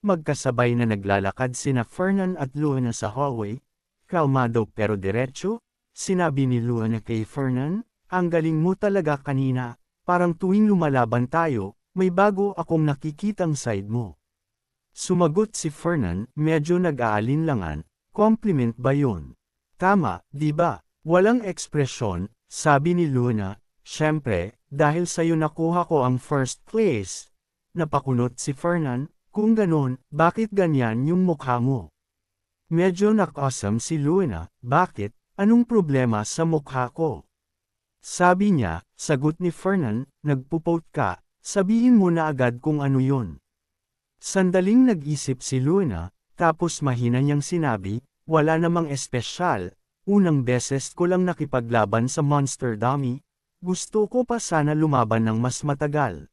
magkasabay na naglalakad sina Fernan at Luna sa hallway. Kalmado pero diretso, sinabi ni Luna kay Fernan, ang galing mo talaga kanina, parang tuwing lumalaban tayo, may bago akong nakikitang side mo. Sumagot si Fernan, medyo nag-aalinlangan, compliment ba yun? Tama, di ba? Walang ekspresyon, sabi ni Luna, syempre, dahil sa'yo nakuha ko ang first place. Napakunot si Fernan, kung ganon, bakit ganyan yung mukha mo? Medyo nakasam si Luna, bakit? Anong problema sa mukha ko? Sabi niya, sagot ni Fernan, nagpupot ka, sabihin mo na agad kung ano yun. Sandaling nag-isip si Luna, tapos mahina niyang sinabi, wala namang espesyal, unang beses ko lang nakipaglaban sa Monster Dummy, gusto ko pa sana lumaban ng mas matagal.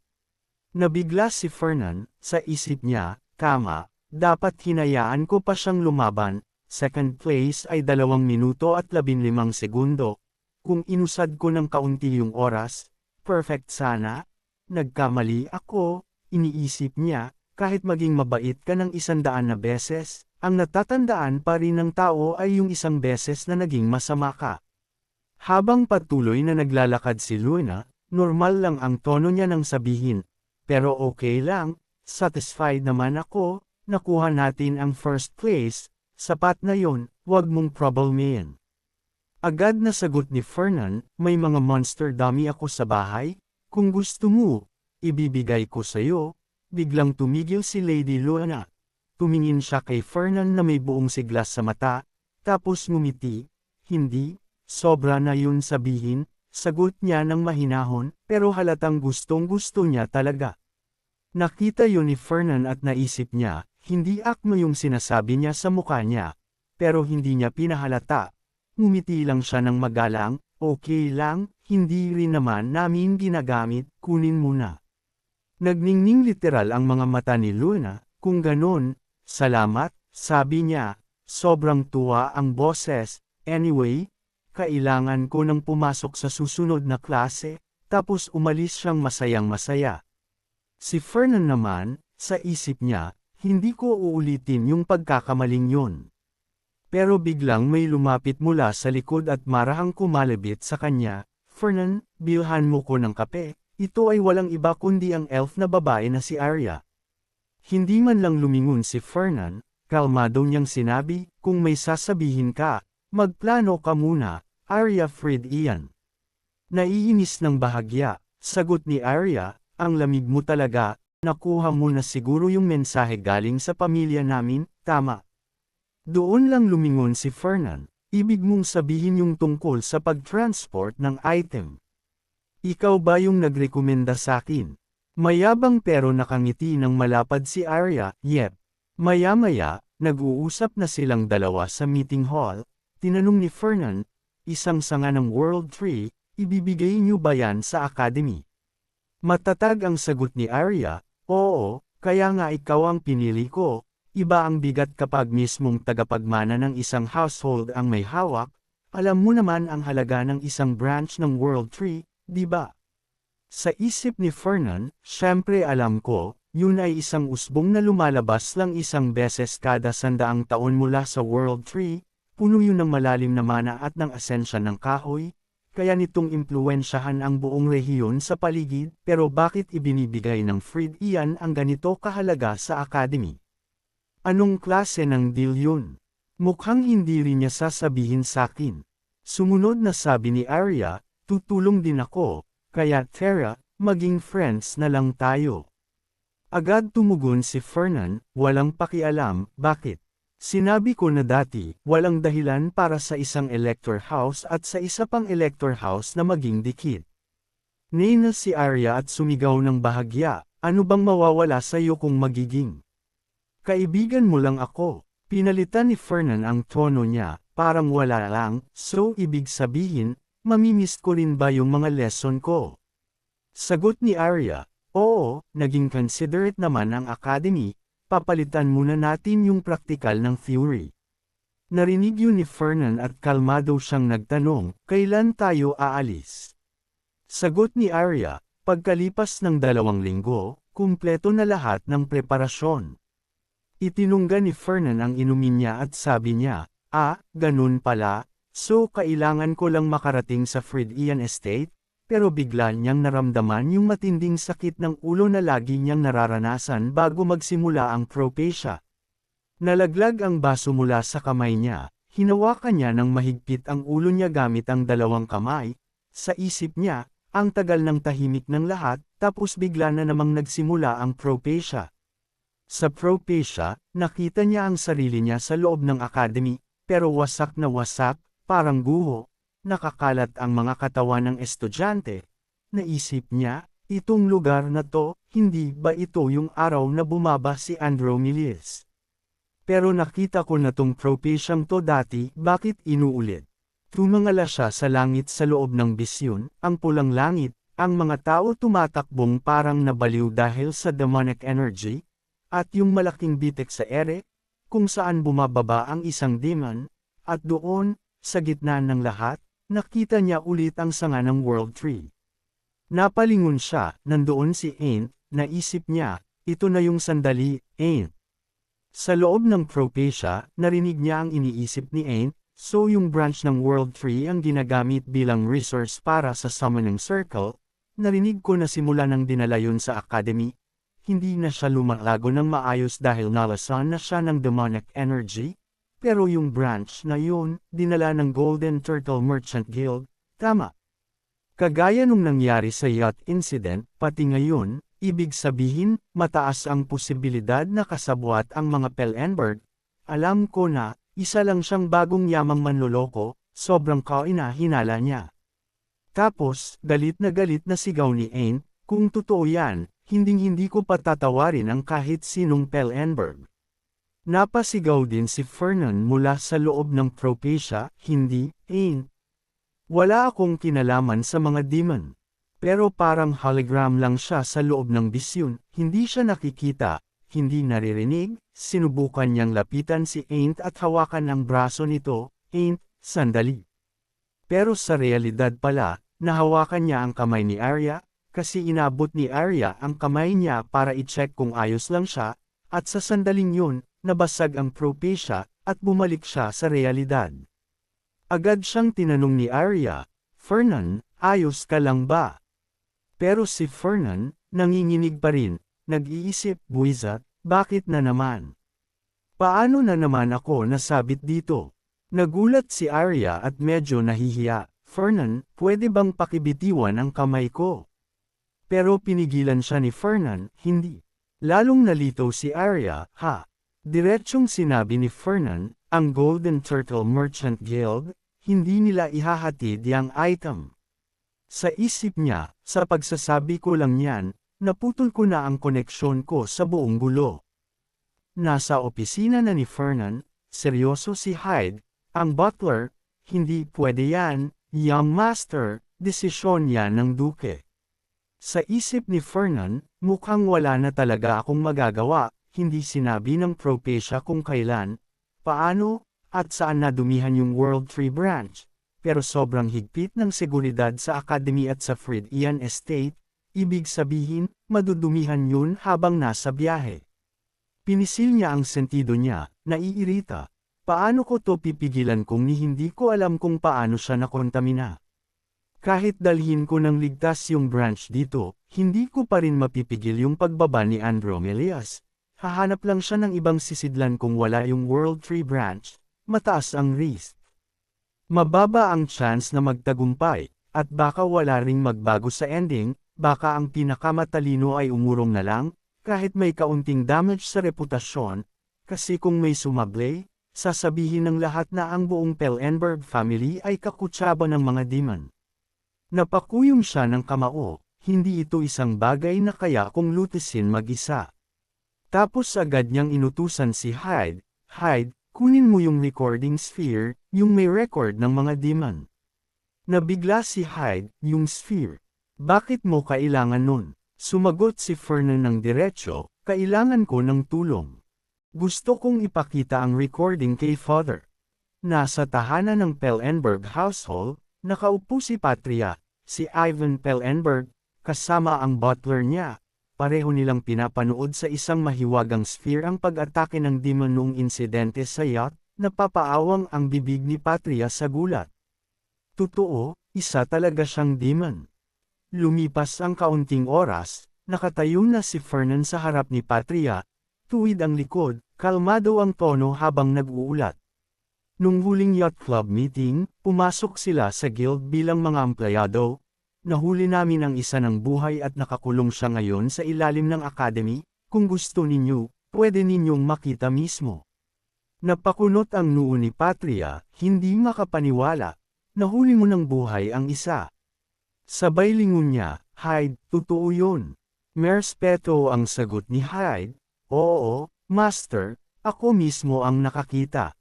Nabigla si Fernan, sa isip niya, tama, dapat hinayaan ko pa siyang lumaban, second place ay 2 minuto at 15 segundo, kung inusad ko ng kaunti yung oras, perfect sana, nagkamali ako, iniisip niya, kahit maging mabait ka ng 100 na beses, ang natatandaan pa rin ng tao ay yung isang beses na naging masama ka. Habang patuloy na naglalakad si Luna, normal lang ang tono niya nang sabihin, pero okay lang, satisfied naman ako, nakuha natin ang first place, sapat na yon, wag mong problemahin. Agad na sagot ni Fernan, may mga Monster Dummy ako sa bahay, kung gusto mo, ibibigay ko sa'yo. Biglang tumigil si Lady Luna. Tumingin siya kay Fernan na may buong siglas sa mata, tapos ngumiti, hindi, sobra na yun sabihin, sagot niya ng mahinahon, pero halatang gustong-gusto niya talaga. Nakita yun ni Fernan at naisip niya, hindi akma yung sinasabi niya sa mukha niya, pero hindi niya pinahalata. Ngumiti lang siya ng magalang, okay lang, hindi rin naman namin ginagamit, kunin mo na. Nagningning literal ang mga mata ni Luna, kung ganon, salamat, sabi niya, sobrang tuwa ang boses, anyway, kailangan ko nang pumasok sa susunod na klase, tapos umalis siyang masayang-masaya. Si Fernan naman, sa isip niya, hindi ko uulitin yung pagkakamaling yun. Pero biglang may lumapit mula sa likod at marahang kumalabit sa kanya, Fernan, bilhan mo ko ng kape. Ito ay walang iba kundi ang elf na babae na si Arya. Hindi man lang lumingon si Fernan, kalmado niyang sinabi, kung may sasabihin ka, magplano ka muna, Arya Fred iyan. Naiinis ng bahagya, sagot ni Arya, ang lamig mo talaga, nakuha mo na siguro yung mensahe galing sa pamilya namin, tama. Doon lang lumingon si Fernan, ibig mong sabihin yung tungkol sa pag-transport ng item. Ikaw ba yung nagrekomenda sa akin? Mayabang pero nakangiti ng malapad si Arya, yep. Maya-maya, nag-uusap na silang dalawa sa meeting hall, tinanong ni Fernan, isang sanga ng World Tree, ibibigay niyo ba yan sa Academy? Matatag ang sagot ni Arya, oo, kaya nga ikaw ang pinili ko, iba ang bigat kapag mismong tagapagmana ng isang household ang may hawak, alam mo naman ang halaga ng isang branch ng World Tree, di ba? Sa isip ni Fernan, syempre alam ko, yun ay isang usbong na lumalabas lang isang beses kada 100 taon mula sa World Tree, puno yun ng malalim na mana at ng asensya ng kahoy, kaya nitong impluwensyahan ang buong rehiyon sa paligid, pero bakit ibinibigay ng Fred iyan ang ganito kahalaga sa Academy? Anong klase ng deal yun? Mukhang hindi rin niya sasabihin sakin. Sumunod na sabi ni Arya, tutulong din ako, kaya Tara, maging friends na lang tayo. Agad tumugon si Fernan, walang pakialam, bakit? Sinabi ko na dati, walang dahilan para sa isang elector house at sa isa pang elector house na maging dikit. Nina si Arya at sumigaw ng bahagya, ano bang mawawala sa iyo kung magiging? Kaibigan mo lang ako. Pinalitan ni Fernan ang tono niya, parang wala lang, so ibig sabihin, mamimiss ko rin ba yung mga lesson ko? Sagot ni Arya, oo, naging considerate naman ang Academy, papalitan muna natin yung praktikal ng theory. Narinig yun ni Fernan at kalmado siyang nagtanong, kailan tayo aalis? Sagot ni Arya, pagkalipas ng 2 linggo, kumpleto na lahat ng preparasyon. Itinungga ni Fernan ang inumin niya at sabi niya, ganun pala, so kailangan ko lang makarating sa Fredian Estate, pero bigla niyang naramdaman yung matinding sakit ng ulo na lagi niyang nararanasan bago magsimula ang propecia. Nalaglag ang baso mula sa kamay niya, hinawakan niya ng mahigpit ang ulo niya gamit ang dalawang kamay, sa isip niya, ang tagal ng tahimik ng lahat, tapos bigla na namang nagsimula ang propecia. Sa propecia, nakita niya ang sarili niya sa loob ng academy, pero wasak na wasak, parang guho, nakakalat ang mga katawan ng estudyante. Naisip niya, itong lugar na to, hindi ba ito yung araw na bumaba si Andromilius? Pero nakita ko na tong propeciang to dati, bakit inuulit? Tumangala siya sa langit sa loob ng bisyon, ang pulang langit, ang mga tao tumatakbong parang nabaliw dahil sa demonic energy, at yung malaking bitek sa ere, kung saan bumababa ang isang demon, at doon, sa gitna ng lahat, nakita niya ulit ang sanga ng World Tree. Napalingon siya, nandoon si Aint, naisip niya, ito na yung sandali, Aint. Sa loob ng propecia, narinig niya ang iniisip ni Aint, so yung branch ng World Tree ang ginagamit bilang resource para sa summoning circle, narinig ko na simula nang dinala yun sa academy, hindi na siya lumalago ng maayos dahil nalasan na siya ng demonic energy, pero yung branch na yun, dinala ng Golden Turtle Merchant Guild, tama. Kagaya nung nangyari sa yacht incident, pati ngayon, ibig sabihin, mataas ang posibilidad na kasabwat ang mga Pellenberg. Alam ko na, isa lang siyang bagong yamang manloloko, sobrang kainahinala niya. Tapos, galit na sigaw ni Aint, kung totoo yan, hinding-hindi ko patatawarin ang kahit sinong Pellenberg. Napasigaw din si Fernan mula sa loob ng propecia, hindi, Aint. Wala akong kinalaman sa mga demon. Pero parang hologram lang siya sa loob ng bisyon, hindi siya nakikita, hindi naririnig, sinubukan niyang lapitan si Aint at hawakan ang braso nito, Aint, sandali. Pero sa realidad pala, nahawakan niya ang kamay ni Arya, kasi inabot ni Arya ang kamay niya para i-check kung ayos lang siya, at sa sandaling yun, nabasag ang propecia, at bumalik siya sa realidad. Agad siyang tinanong ni Arya, Fernan, ayos ka lang ba? Pero si Fernan, nanginginig pa rin, nag-iisip, buwizat, bakit na naman? Paano na naman ako nasabit dito? Nagulat si Arya at medyo nahihiya, Fernan, pwede bang pakibitiwan ang kamay ko? Pero pinigilan siya ni Fernan, hindi. Lalong nalito si Arya, Diretsyong sinabi ni Fernan, ang Golden Turtle Merchant Guild, hindi nila ihahatid yang item. Sa isip niya, sa pagsasabi ko lang yan, naputol ko na ang koneksyon ko sa buong gulo. Nasa opisina na ni Fernan, seryoso si Hyde, ang butler, hindi pwede yan, young master, desisyon yan ng duke. Sa isip ni Fernan, mukhang wala na talaga akong magagawa, hindi sinabi ng propecia kung kailan, paano, at saan nadumihan yung World Tree Branch, pero sobrang higpit ng seguridad sa Academy at sa Fredian Estate, ibig sabihin, madudumihan yun habang nasa biyahe. Pinisil niya ang sentido niya, naiirita, paano ko to pipigilan kung hindi ko alam kung paano siya nakontamina. Kahit dalhin ko ng ligtas yung branch dito, hindi ko pa rin mapipigil yung pagbaba ni Andromilius. Hahanap lang siya ng ibang sisidlan kung wala yung World Tree Branch, mataas ang risk. Mababa ang chance na magtagumpay, at baka wala ring magbago sa ending, baka ang pinakamatalino ay umurong na lang, kahit may kaunting damage sa reputasyon, kasi kung may sumablay, sasabihin ng lahat na ang buong Pellenberg family ay kakutsaba ng mga demon. Napakuyom siya ng kamao, hindi ito isang bagay na kaya kung lutisin mag-isa. Tapos agad niyang inutusan si Hyde, kunin mo yung recording sphere, yung may record ng mga demon. Nabigla si Hyde, yung sphere. Bakit mo kailangan nun? Sumagot si Fernan ng diretsyo, kailangan ko ng tulong. Gusto kong ipakita ang recording kay Father. Nasa tahanan ng Pellenberg household, nakaupo si Patria, si Ivan Pellenberg, kasama ang butler niya, pareho nilang pinapanood sa isang mahiwagang sphere ang pag-atake ng demon noong insidente sa yacht, napapaawang ang bibig ni Patria sa gulat. Totoo, isa talaga siyang demon. Lumipas ang kaunting oras, nakatayo na si Fernan sa harap ni Patria, tuwid ang likod, kalmado ang tono habang nag-uulat. Nung huling yacht club meeting, pumasok sila sa guild bilang mga empleyado. Nahuli namin ang isa ng buhay at nakakulong siya ngayon sa ilalim ng academy. Kung gusto ninyo, pwede ninyong makita mismo. Napakunot ang noo ni Patria, hindi makapaniwala. Nahuli mo ng buhay ang isa. Sabay lingon niya, Hyde, totoo yun. Merespeto ang sagot ni Hyde, oo, master, ako mismo ang nakakita.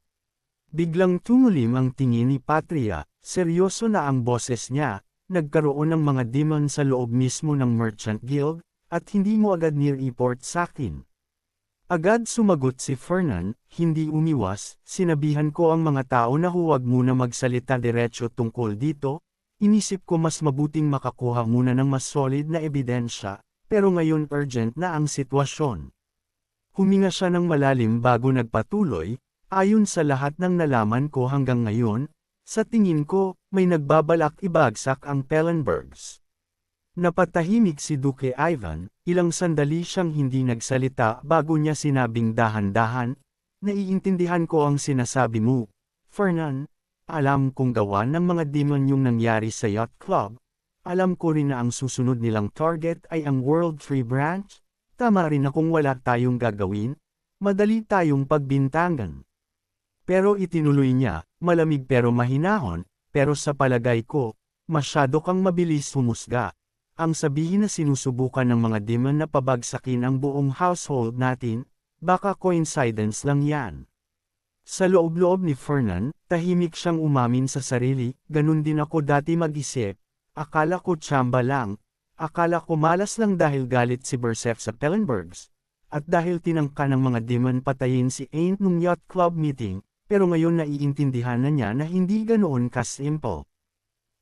Biglang tumulim ang tingin ni Patria, seryoso na ang boses niya, nagkaroon ng mga demon sa loob mismo ng Merchant Guild, at hindi mo agad nire-report sa akin. Agad sumagot si Fernan, hindi umiwas, sinabihan ko ang mga tao na huwag muna magsalita diretso tungkol dito, inisip ko mas mabuting makakuha muna ng mas solid na ebidensya, pero ngayon urgent na ang sitwasyon. Huminga siya ng malalim bago nagpatuloy, ayon sa lahat ng nalaman ko hanggang ngayon, sa tingin ko, may nagbabalak ibagsak ang Pellenbergs. Napatahimik si Duke Ivan, ilang sandali siyang hindi nagsalita bago niya sinabing dahan-dahan, naiintindihan ko ang sinasabi mo, Fernan, alam kong gawa ng mga demon yung nangyari sa yacht club, alam ko rin na ang susunod nilang target ay ang World Tree Branch, tama rin na kung wala tayong gagawin, madali tayong pagbintangan. Pero itinuloy niya, malamig pero mahinahon, pero sa palagay ko, masyado kang mabilis humusga. Ang sabihin na sinusubukan ng mga demon na pabagsakin ang buong household natin, baka coincidence lang yan. Sa loob-loob ni Fernan, tahimik siyang umamin sa sarili, ganun din ako dati mag-isip, akala ko tsamba lang, akala ko malas lang dahil galit si Berserk sa Pellenbergs, at dahil tinangka ng mga demon patayin si Aint nung yacht club meeting, pero ngayon naiintindihan na niya na hindi ganoon ka-simple.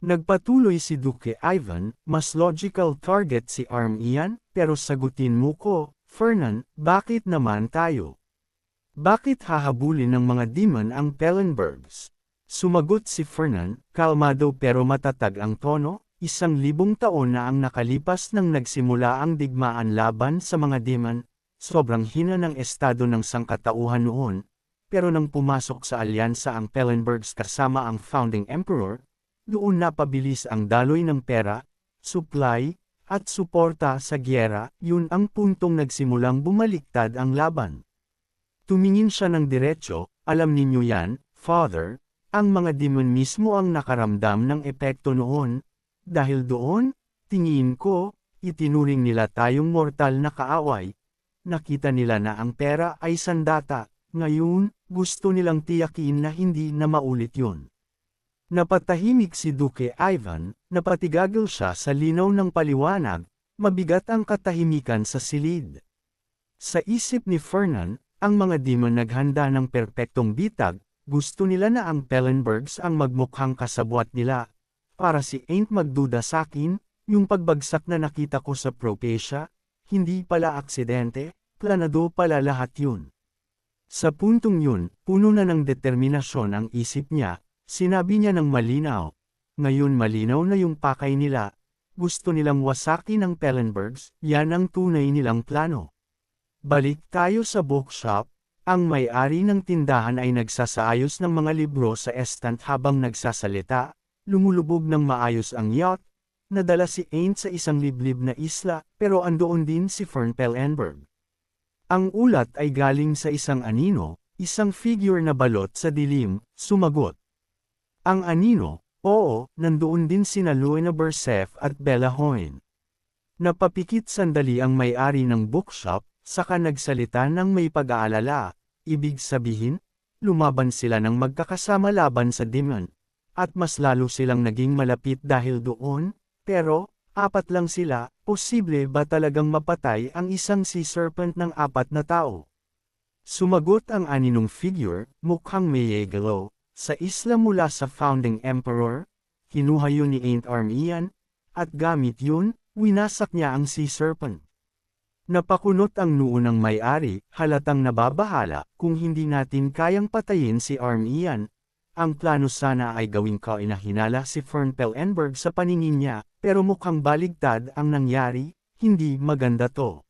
Nagpatuloy si Duke Ivan, mas logical target si Arm Ian, pero sagutin mo ko, Fernan, bakit naman tayo? Bakit hahabulin ng mga demon ang Pellenbergs? Sumagot si Fernan, kalmado pero matatag ang tono, 1,000 taon na ang nakalipas nang nagsimula ang digmaan laban sa mga demon, sobrang hina ng estado ng sangkatauhan noon, pero nang pumasok sa alyansa ang Pellenbergs kasama ang Founding Emperor, doon napabilis ang daloy ng pera, supply, at suporta sa gyera, yun ang puntong nagsimulang bumaliktad ang laban. Tumingin siya ng diretso, alam ninyo yan, Father, ang mga demon mismo ang nakaramdam ng epekto noon, dahil doon, tingin ko, itinuring nila tayong mortal na kaaway, nakita nila na ang pera ay sandata, ngayon, gusto nilang tiyakin na hindi na maulit yun. Napatahimik si Duke Ivan, napatigagil siya sa linaw ng paliwanag, mabigat ang katahimikan sa silid. Sa isip ni Fernan, ang mga demon naghanda ng perpektong bitag, gusto nila na ang Pellenbergs ang magmukhang kasabwat nila. Para si Aint magduda sa akin, yung pagbagsak na nakita ko sa Propecia, hindi pala aksidente, planado pala lahat yun. Sa puntong yun, puno na ng determinasyon ang isip niya, sinabi niya ng malinaw. Ngayon malinaw na yung pakay nila, gusto nilang wasakin ang Pellenbergs, yan ang tunay nilang plano. Balik tayo sa bookshop, ang may-ari ng tindahan ay nagsasaayos ng mga libro sa estant habang nagsasalita, lumulubog ng maayos ang yacht, nadala si Aint sa isang liblib na isla, pero andoon din si Fern Pellenberg. Ang ulat ay galing sa isang anino, isang figure na balot sa dilim, sumagot. Ang anino, oo, nandoon din sina Luena Berserk at Bella Hoyne. Napapikit sandali ang may-ari ng bookshop, saka nagsalita ng may pag-aalala, ibig sabihin, lumaban sila ng magkakasama laban sa demon, at mas lalo silang naging malapit dahil doon, pero, 4 lang sila, posible ba talagang mapatay ang isang sea serpent ng 4 na tao? Sumagot ang aninong figure, mukhang may yegalo, sa isla mula sa Founding Emperor, kinuha yun ni Aint Arm Ian, at gamit yun, winasak niya ang sea serpent. Napakunot ang noo ng may-ari, halatang nababahala, kung hindi natin kayang patayin si Armian. Ang plano sana ay gawing kainahinala si Fern Pellenberg sa paningin niya, pero mukhang baligtad ang nangyari, hindi maganda to.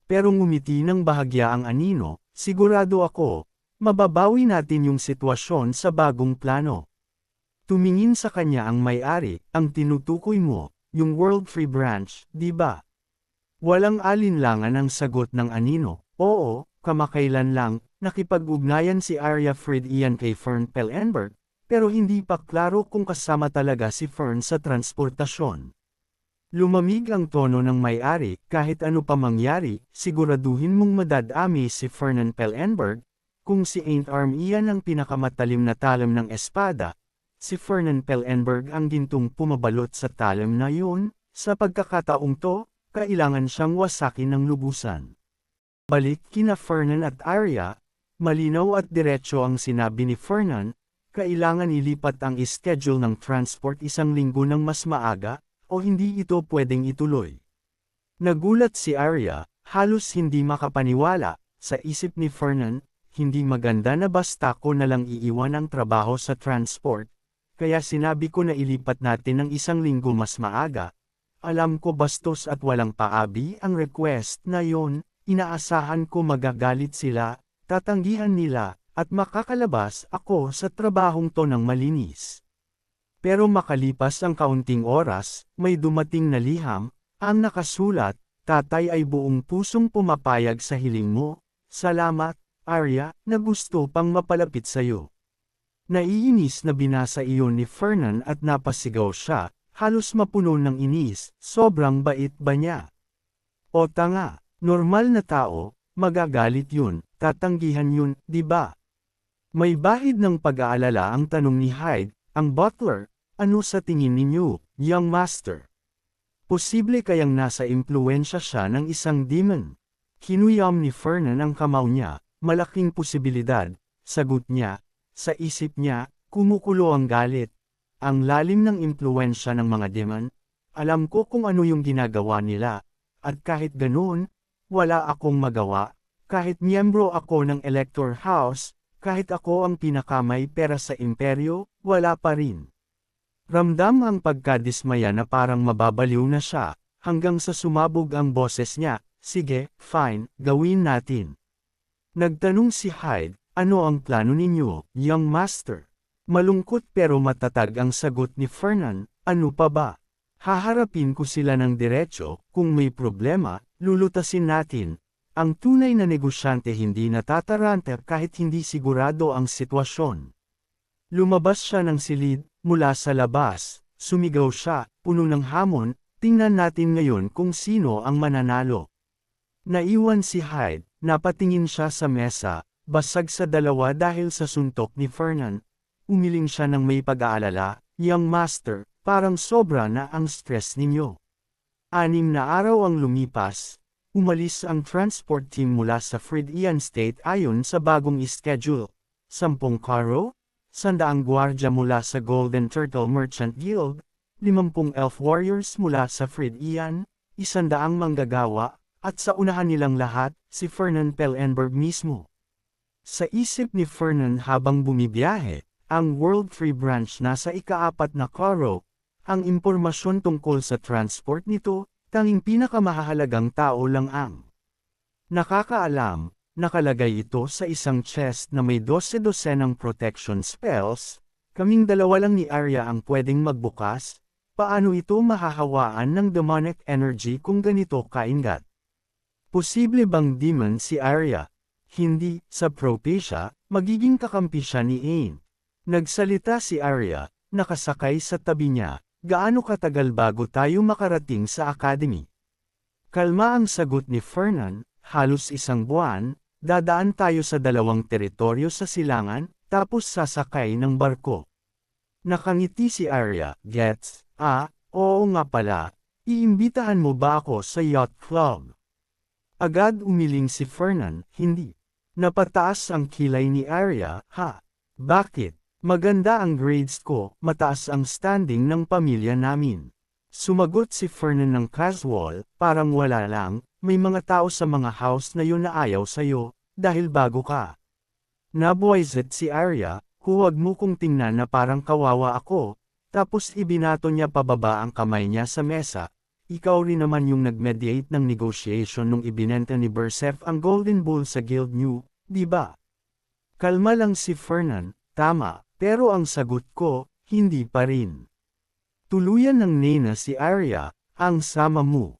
Pero ngumiti ng bahagya ang anino, sigurado ako, mababawi natin yung sitwasyon sa bagong plano. Tumingin sa kanya ang may-ari, ang tinutukoy mo, yung World Free Branch, di ba? Walang alinlangan ang sagot ng anino, oo, kamakailan lang, nakipag-ugnayan si Arya Fried Ian kay Fern Pellenberg, pero hindi pa klaro kung kasama talaga si Fern sa transportasyon. Lumamig ang tono ng may-ari, kahit ano pa mangyari, siguraduhin mong madadami si Fernan Pellenberg, kung si Aunt Armian ang pinakamatalim na talam ng espada, si Fernan Pellenberg ang gintong pumabalot sa talam na yun, sa pagkakataong to, kailangan siyang wasakin ng lubusan. Balik kina Fernan at Arya, malinaw at diretso ang sinabi ni Fernan, kailangan ilipat ang schedule ng transport 1 linggo ng mas maaga, o hindi ito pwedeng ituloy. Nagulat si Arya, halos hindi makapaniwala, sa isip ni Fernan, hindi maganda na basta ko na lang iiwan ang trabaho sa transport, kaya sinabi ko na ilipat natin ng 1 linggo mas maaga. Alam ko bastos at walang paabi ang request na yon, inaasahan ko magagalit sila, tatanggihan nila, at makakalabas ako sa trabahong to ng malinis. Pero makalipas ang kaunting oras, may dumating na liham, ang nakasulat, tatay ay buong pusong pumapayag sa hiling mo, salamat, Arya, na gusto pang mapalapit sayo. Naiinis na binasa iyon ni Fernan at napasigaw siya, halos mapuno ng inis, sobrang bait ba niya? O tanga, normal na tao, magagalit yun, tatanggihan yun, di ba? May bahid ng pag-aalala ang tanong ni Hyde, ang butler, ano sa tingin ninyo, young master? Posible kayang nasa impluensya siya ng isang demon? Kinuyam ni Fernan ang kamao niya, malaking posibilidad, sagot niya, sa isip niya, kumukulo ang galit. Ang lalim ng impluensya ng mga demon, alam ko kung ano yung ginagawa nila, at kahit ganoon, wala akong magawa, kahit miyembro ako ng Elector House, kahit ako ang pinakamay pera sa imperyo, wala pa rin. Ramdam ang pagkadismaya na parang mababaliw na siya, hanggang sa sumabog ang boses niya, sige, fine, gawin natin. Nagtanong si Hyde, ano ang plano ninyo, young master? Malungkot pero matatag ang sagot ni Fernan, ano pa ba? Haharapin ko sila ng diretso, kung may problema, lulutasin natin. Ang tunay na negosyante hindi natataranta kahit hindi sigurado ang sitwasyon. Lumabas siya ng silid, mula sa labas, sumigaw siya, puno ng hamon, tingnan natin ngayon kung sino ang mananalo. Naiwan si Hyde, napatingin siya sa mesa, basag sa dalawa dahil sa suntok ni Fernan. Umiling siya ng may pag-aalala, young master, parang sobra na ang stress ninyo. 6 na araw ang lumipas, umalis ang transport team mula sa Fried Ian State ayon sa bagong schedule. 10 karo, 100 gwardya mula sa Golden Turtle Merchant Guild, 50 elf warriors mula sa Fried Ian, 100 manggagawa, at sa unahan nilang lahat, si Fernan Pellenberg mismo. Sa isip ni Fernan habang bumibiyahe, ang World Free Branch nasa ika-4 na karo, ang impormasyon tungkol sa transport nito, tanging pinakamahalagang tao lang ang nakakaalam. Nakalagay ito sa isang chest na may 12-dosenang protection spells, kaming dalawa lang ni Arya ang pwedeng magbukas, paano ito mahahawaan ng demonic energy kung ganito kaingat? Posible bang demon si Arya? Hindi, sa Propecia, magiging kakampi siya ni Ain. Nagsalita si Arya, nakasakay sa tabi niya, gaano katagal bago tayo makarating sa academy? Kalma ang sagot ni Fernan, halos 1 buwan, dadaan tayo sa 2 teritoryo sa silangan, tapos sasakay ng barko. Nakangiti si Arya, gets, oo nga pala, iimbitahan mo ba ako sa yacht club? Agad umiling si Fernan, hindi. Napataas ang kilay ni Arya, ha? Bakit? Maganda ang grades ko, mataas ang standing ng pamilya namin. Sumagot si Fernan ng casual, parang wala lang, may mga tao sa mga house na yun na ayaw sa'yo, dahil bago ka. Nabuwisit si Arya, huwag mo kong tingnan na parang kawawa ako, tapos ibinato niya pababa ang kamay niya sa mesa. Ikaw rin naman yung nag-mediate ng negotiation nung ibinenta ni Berserk ang Golden Bull sa Guild New, di ba? Kalma lang si Fernan, tama, pero ang sagot ko, hindi pa rin. Tuluyan ng nena si Arya, ang sama mo.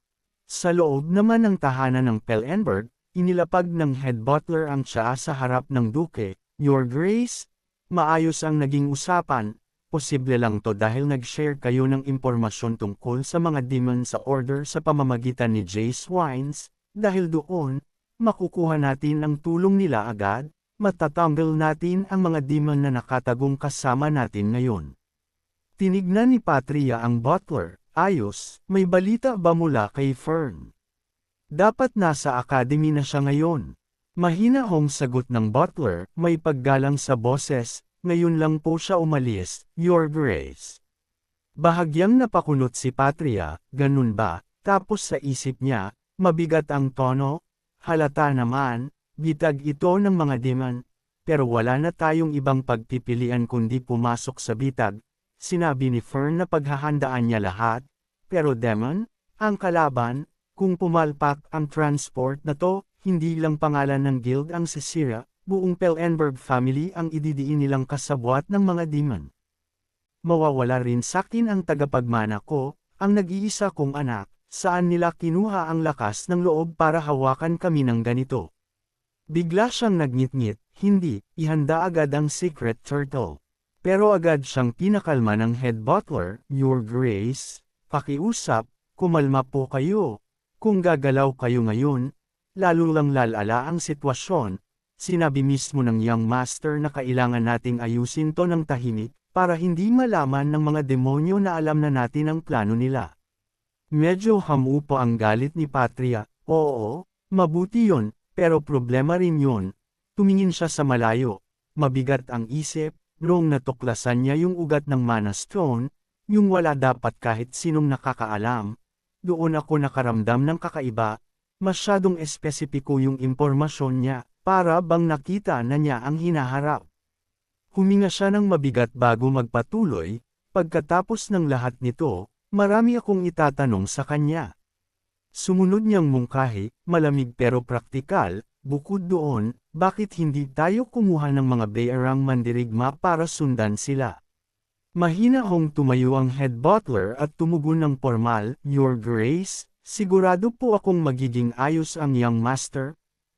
Sa loob naman ng tahanan ng Pelennburg, inilapag ng head butler ang tsaa sa harap ng duke. Your Grace, maayos ang naging usapan, posible lang to dahil nag-share kayo ng impormasyon tungkol sa mga demon sa order sa pamamagitan ni Jace Wines, dahil doon, makukuha natin ang tulong nila agad, matatanggol natin ang mga demon na nakatagong kasama natin ngayon. Tinignan ni Patria ang butler, ayos, may balita ba mula kay Fern? Dapat nasa academy na siya ngayon. Mahinahong sagot ng butler, may paggalang sa boses, ngayon lang po siya umalis, Your Grace. Bahagyang napakunot si Patria, ganun ba? Tapos sa isip niya, mabigat ang tono, halata naman, bitag ito ng mga demon, pero wala na tayong ibang pagpipilian kundi pumasok sa bitag. Sinabi ni Fern na paghahandaan niya lahat, pero demon, ang kalaban, kung pumalpak ang transport na to, hindi lang pangalan ng guild ang sisira, buong Pelennburg family ang ididiin nilang kasabwat ng mga demon. Mawawala rin sakin ang tagapagmana ko, ang nag-iisa kong anak, saan nila kinuha ang lakas ng loob para hawakan kami ng ganito. Bigla siyang nagngit-ngit, hindi, ihanda agad ang secret turtle. Pero agad siyang pinakalma ng head butler, Your Grace, pakiusap, kumalma po kayo. Kung gagalaw kayo ngayon, lalo lang lalala ang sitwasyon. Sinabi mismo ng young master na kailangan nating ayusin to ng tahimik, para hindi malaman ng mga demonyo na alam na natin ang plano nila. Medyo hamupo ang galit ni Patria, oo, mabuti yon, pero problema rin yon. Tumingin siya sa malayo, mabigat ang isip, noong natuklasan niya yung ugat ng Mana Stone, yung wala dapat kahit sinong nakakaalam. Doon ako nakaramdam ng kakaiba, masyadong espesipiko yung impormasyon niya. Para bang nakita na niya ang hinaharap. Huminga siya ng mabigat bago magpatuloy, pagkatapos ng lahat nito, marami akong itatanong sa kanya. Sumunod niyang mungkahi, malamig pero praktikal, bukod doon, bakit hindi tayo kumuha ng mga bayarang mandirigma para sundan sila? Mahinahong tumayo ang head butler at tumugon ng formal, Your Grace, sigurado po akong magiging ayos ang young master.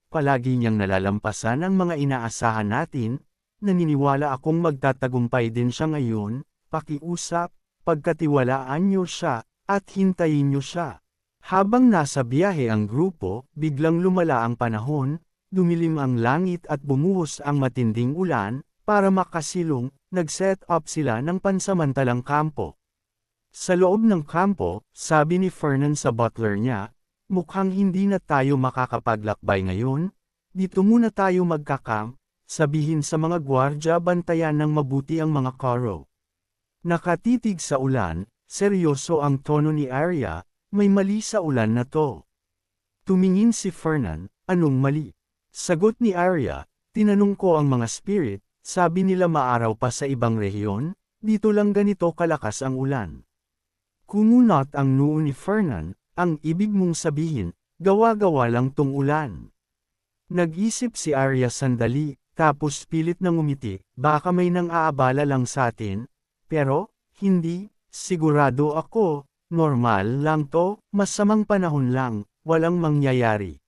Palagi niyang nalalampasan ang mga inaasahan natin, naniniwala akong magtatagumpay din siya ngayon, pakiusap, pagkatiwalaan niyo siya, at hintayin niyo siya. Habang nasa biyahe ang grupo, biglang lumala ang panahon, dumilim ang langit at bumuhos ang matinding ulan, para makasilong, nag-set up sila ng pansamantalang kampo. Sa loob ng kampo, sabi ni Fernan sa butler niya, mukhang hindi na tayo makakapaglakbay ngayon, dito muna tayo magkakam, sabihin sa mga gwardya bantayan ng mabuti ang mga karo. Nakatitig sa ulan, seryoso ang tono ni Arya, may mali sa ulan na to. Tumingin si Fernan, anong mali? Sagot ni Arya, tinanong ko ang mga spirit, sabi nila maaraw pa sa ibang rehiyon, dito lang ganito kalakas ang ulan. Kumunot ang noo ni Fernan, ang ibig mong sabihin, gawa-gawa lang tong ulan. Nag-isip si Arya sandali, tapos pilit na ngumiti, baka may nang aabala lang sa atin, pero, hindi, sigurado ako, normal lang to, masamang panahon lang, walang mangyayari.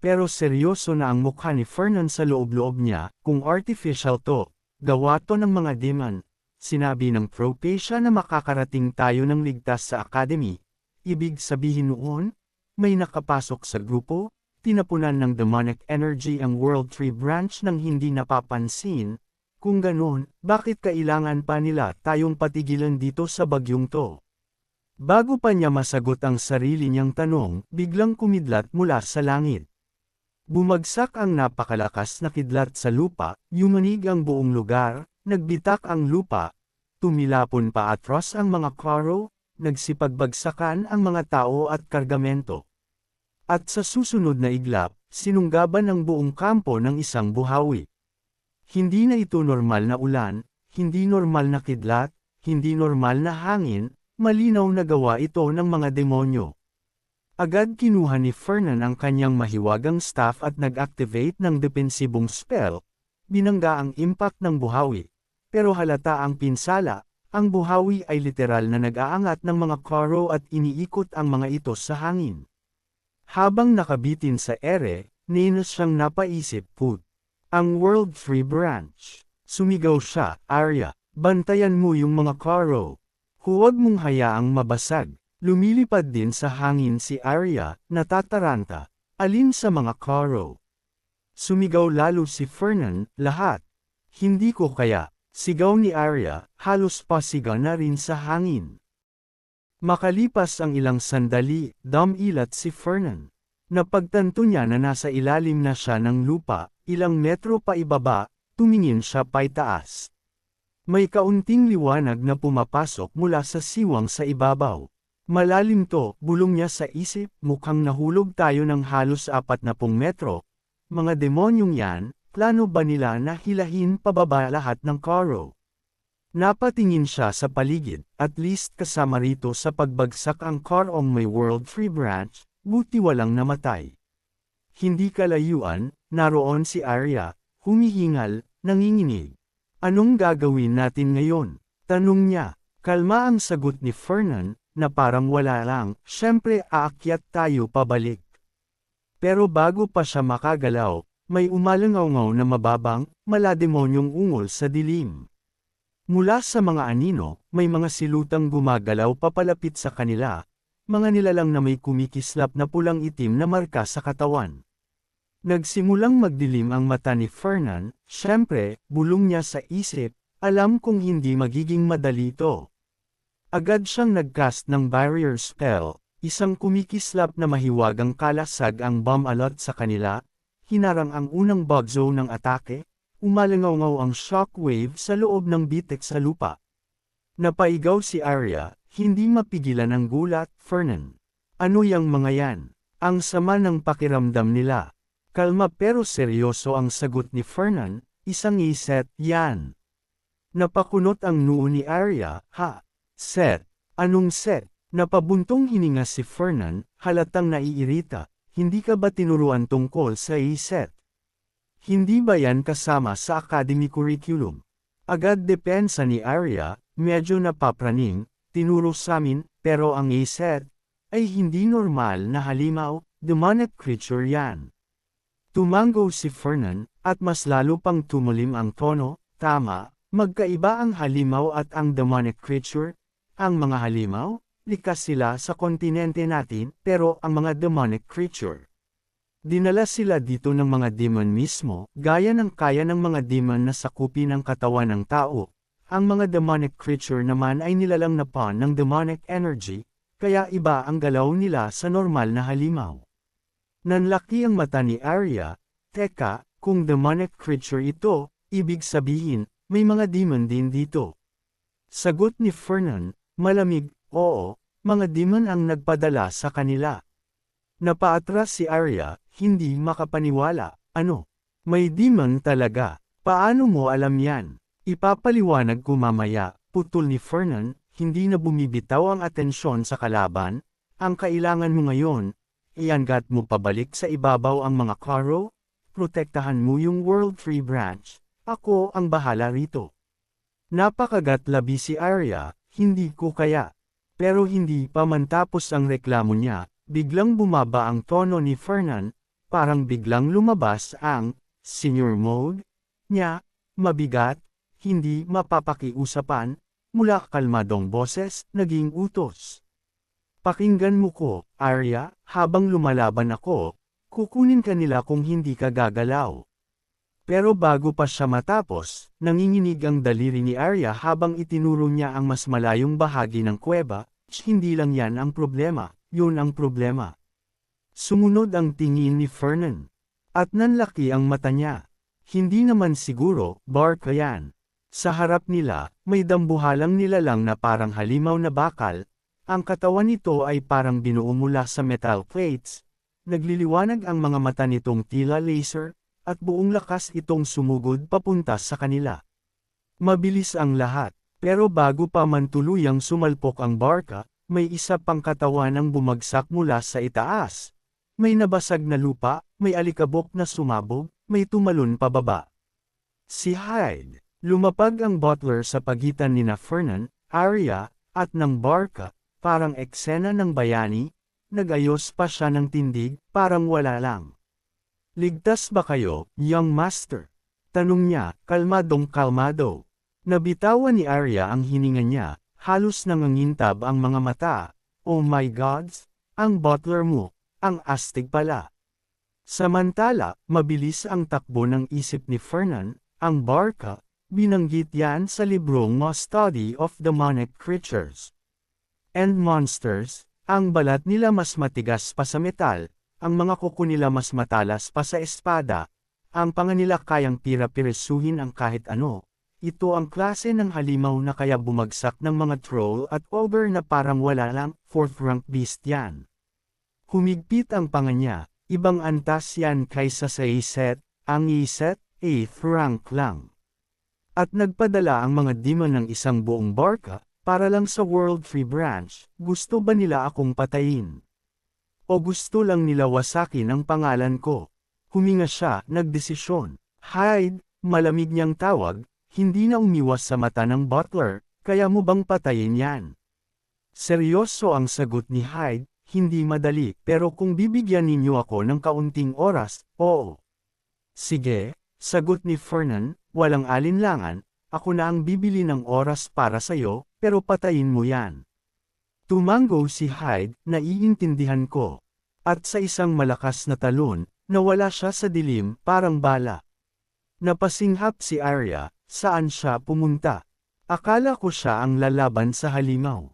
Pero seryoso na ang mukha ni Fernan sa loob-loob niya, kung artificial to, gawa to ng mga demon. Sinabi ng Propatia na makakarating tayo ng ligtas sa academy. Ibig sabihin noon, may nakapasok sa grupo, tinapunan ng demonic energy ang World Tree branch nang hindi napapansin. Kung ganon, bakit kailangan pa nila tayong patigilan dito sa bagyong to? Bago pa niya masagot ang sarili niyang tanong, biglang kumidlat mula sa langit. Bumagsak ang napakalakas na kidlat sa lupa, yumanig ang buong lugar, nagbitak ang lupa, tumilapon pa atras ang mga karo, nagsipagbagsakan ang mga tao at kargamento. At sa susunod na iglap, sinunggaban ang buong kampo ng isang buhawi. Hindi na ito normal na ulan, hindi normal na kidlat, hindi normal na hangin, malinaw na gawa ito ng mga demonyo. Agad kinuha ni Fernan ang kanyang mahiwagang staff at nag-activate ng depensibong spell, binangga ang impact ng buhawi. Pero halata ang pinsala, ang buhawi ay literal na nag-aangat ng mga karo at iniikot ang mga ito sa hangin. Habang nakabitin sa ere, ninos siyang napaisip, ang World Free Branch. Sumigaw siya, Arya, bantayan mo yung mga karo. Huwag mong hayaang mabasag. Lumilipad din sa hangin si Arya, natataranta, alin sa mga karo. Sumigaw lalo si Fernan, lahat. Hindi ko kaya, sigaw ni Arya, halos pasiga na rin sa hangin. Makalipas ang ilang sandali, dumilat si Fernan. Napagtanto niya na nasa ilalim na siya ng lupa, ilang metro pa ibaba, tumingin siya paitaas. May kaunting liwanag na pumapasok mula sa siwang sa ibabaw. Malalim to, bulong niya sa isip, mukhang nahulog tayo ng halos 40 metro. Mga demonyong yan, plano ba nila na hilahin pababa lahat ng karo? Napatingin siya sa paligid, at least kasama rito sa pagbagsak ang karong may World Free Branch, buti walang namatay. Hindi kalayuan, naroon si Arya, humihingal, nanginginig. Anong gagawin natin ngayon? Tanong niya. Kalma ang sagot ni Fernan, na parang wala lang, syempre aakyat tayo pabalik. Pero bago pa siya makagalaw, may umalangaw-ngaw na mababang, malademonyong ungol sa dilim. Mula sa mga anino, may mga silutang gumagalaw papalapit sa kanila, mga nilalang na may kumikislap na pulang itim na marka sa katawan. Nagsimulang magdilim ang mata ni Fernan, syempre, bulong niya sa isip, alam kong hindi magiging madali ito. Agad siyang nag-cast ng barrier spell, isang kumikislap na mahiwagang kalasag ang bomb alert sa kanila, hinarang ang unang bug zone ng atake, umalangaw-ngaw ang shockwave sa loob ng bitek sa lupa. Napaigaw si Arya, hindi mapigilan ang gulat, Fernan. Ano yang mga yan? Ang sama ng pakiramdam nila. Kalma pero seryoso ang sagot ni Fernan, isang iset, yan. Napakunot ang noo ni Arya, ha? Set. Anong set? Napabuntong hininga si Fernan, halatang naiirita, hindi ka ba tinuruan tungkol sa iset? Hindi ba yan kasama sa academy curriculum? Agad depensa ni Arya, medyo napapraning, tinuro samin, pero ang iset ay hindi normal na halimaw, demonic creature yan. Tumango si Fernan, at mas lalo pang tumulim ang tono, tama, magkaiba ang halimaw at ang demonic creature. Ang mga halimaw, likas sila sa kontinente natin, pero ang mga demonic creature. Dinala sila dito ng mga demon mismo, gaya ng kaya ng mga demon na sakupin ang katawan ng tao. Ang mga demonic creature naman ay nilalang na pawn ng demonic energy, kaya iba ang galaw nila sa normal na halimaw. Nanlaki ang mata ni Arya, teka, kung demonic creature ito, ibig sabihin, may mga demon din dito. Sagot ni Fernan, malamig, oo, mga demon ang nagpadala sa kanila. Napaatras si Arya, hindi makapaniwala, ano? May demon talaga, paano mo alam yan? Ipapaliwanag ko mamaya, putol ni Fernan, hindi na bumibitaw ang atensyon sa kalaban, ang kailangan mo ngayon, iangat mo pabalik sa ibabaw ang mga karo, protektahan mo yung World Free Branch, ako ang bahala rito. Napakagat-labi si Arya, hindi ko kaya. Pero hindi pa man tapos ang reklamo niya, biglang bumaba ang tono ni Fernan, parang biglang lumabas ang senior mode niya, mabigat, hindi mapapakiusapan, mula kalmadong boses, naging utos. Pakinggan mo ko, Arya, habang lumalaban ako, kukunin ka nila kung hindi ka gagalaw. Pero bago pa siya matapos, nanginginig ang daliri ni Arya habang itinuro niya ang mas malayong bahagi ng kuweba, hindi lang yan ang problema, yun ang problema. Sumunod ang tingin ni Fernan. At nanlaki ang mata niya. Hindi naman siguro, barka yan. Sa harap nila, may dambuhalang nilalang na parang halimaw na bakal, ang katawan nito ay parang binuo mula sa metal plates, Nagliliwanag ang mga mata nitong tila laser, at buong lakas itong sumugod papunta sa kanila. Mabilis ang lahat, pero bago pa man tuluyang sumalpok ang barka, may isa pang katawan ang bumagsak mula sa itaas. May nabasag na lupa, may alikabok na sumabog, may tumalon pababa. Si Hyde. Lumapag ang butler sa pagitan nina Fernan, Arya, at ng barka, parang eksena ng bayani, nagayos pa siya ng tindig, parang wala lang. Ligtas ba kayo, young master? Tanong niya, kalmadong-kalmado. Nabitawan ni Arya ang hininga niya, halos nangangintab ang mga mata. Oh my gods, ang butler mo, ang astig pala. Samantala, mabilis ang takbo ng isip ni Fernan, ang barka, binanggit yan sa librong A Study of Demonic Creatures and Monsters, ang balat nila mas matigas pa sa metal, ang mga kuko nila mas matalas pa sa espada, ang panga nila kayang pira-pirisuhin ang kahit ano. Ito ang klase ng halimaw na kaya bumagsak ng mga troll at ogre na parang wala lang, fourth-rank beast yan. Humigpit ang panga niya, ibang antas yan kaysa sa Iset, ang Iset, 8th rank lang. At nagpadala ang mga demon ng isang buong barka, para lang sa World Free Branch, gusto ba nila akong patayin? O gusto lang nila wasakin ang pangalan ko? Huminga siya, nagdesisyon. Hyde, malamig niyang tawag, hindi na umiwas sa mata ng butler, kaya mo bang patayin yan? Seryoso ang sagot ni Hyde, hindi madali, pero kung bibigyan ninyo ako ng kaunting oras, oo. Sige, sagot ni Fernan, walang alinlangan, ako na ang bibili ng oras para sayo, pero patayin mo yan. Tumango si Hyde, naiintindihan ko. At sa isang malakas na talon, nawala siya sa dilim, parang bala. Napasinghap si Arya, saan siya pumunta? Akala ko siya ang lalaban sa halimaw.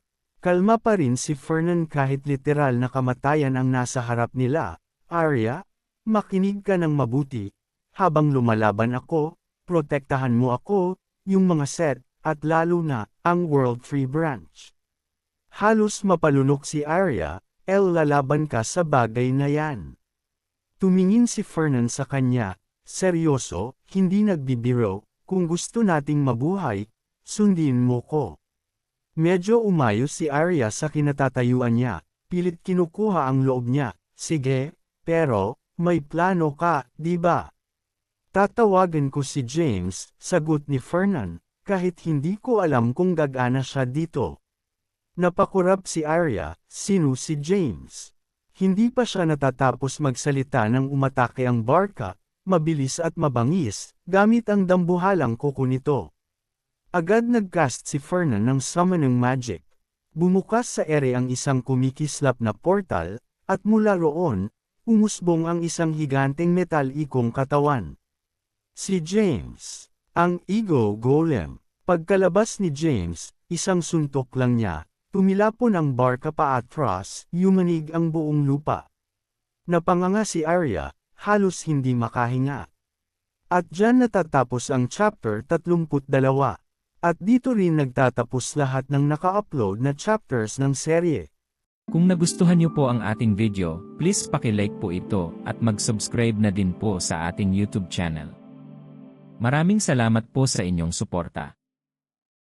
Kalma pa rin si Fernan kahit literal na kamatayan ang nasa harap nila. Arya, makinig ka ng mabuti. Habang lumalaban ako, protektahan mo ako, yung mga set, at lalo na, ang World Free Branch. Halos mapalunok si Arya, lalaban ka sa bagay na yan. Tumingin si Fernan sa kanya, seryoso, hindi nagbibiro, kung gusto nating mabuhay, sundin mo ko. Medyo umayos si Arya sa kinatatayuan niya, pilit kinukuha ang loob niya, sige, pero, may plano ka, di ba? Tatawagan ko si James, sagot ni Fernan, kahit hindi ko alam kung gagana siya dito. Napakurap si Arya, sino si James? Hindi pa siya natatapos magsalita nang umatake ang barka, mabilis at mabangis, gamit ang dambuhalang kuko nito. Agad nagcast si Fernan ng summoning magic. Bumukas sa ere ang isang kumikislap na portal, at mula roon, umusbong ang isang higanteng metal-ikong katawan. Si James, ang Ego Golem. Pagkalabas ni James, isang suntok lang niya, tumilapon ang barka paatras, yumanig ang buong lupa. Napanganga si Arya, halos hindi makahinga. At diyan natatapos ang chapter 32. At dito rin nagtatapos lahat ng naka-upload na chapters ng serye. Kung nagustuhan niyo po ang ating video, please paki-like po ito at mag-subscribe na din po sa ating YouTube channel. Maraming salamat po sa inyong suporta.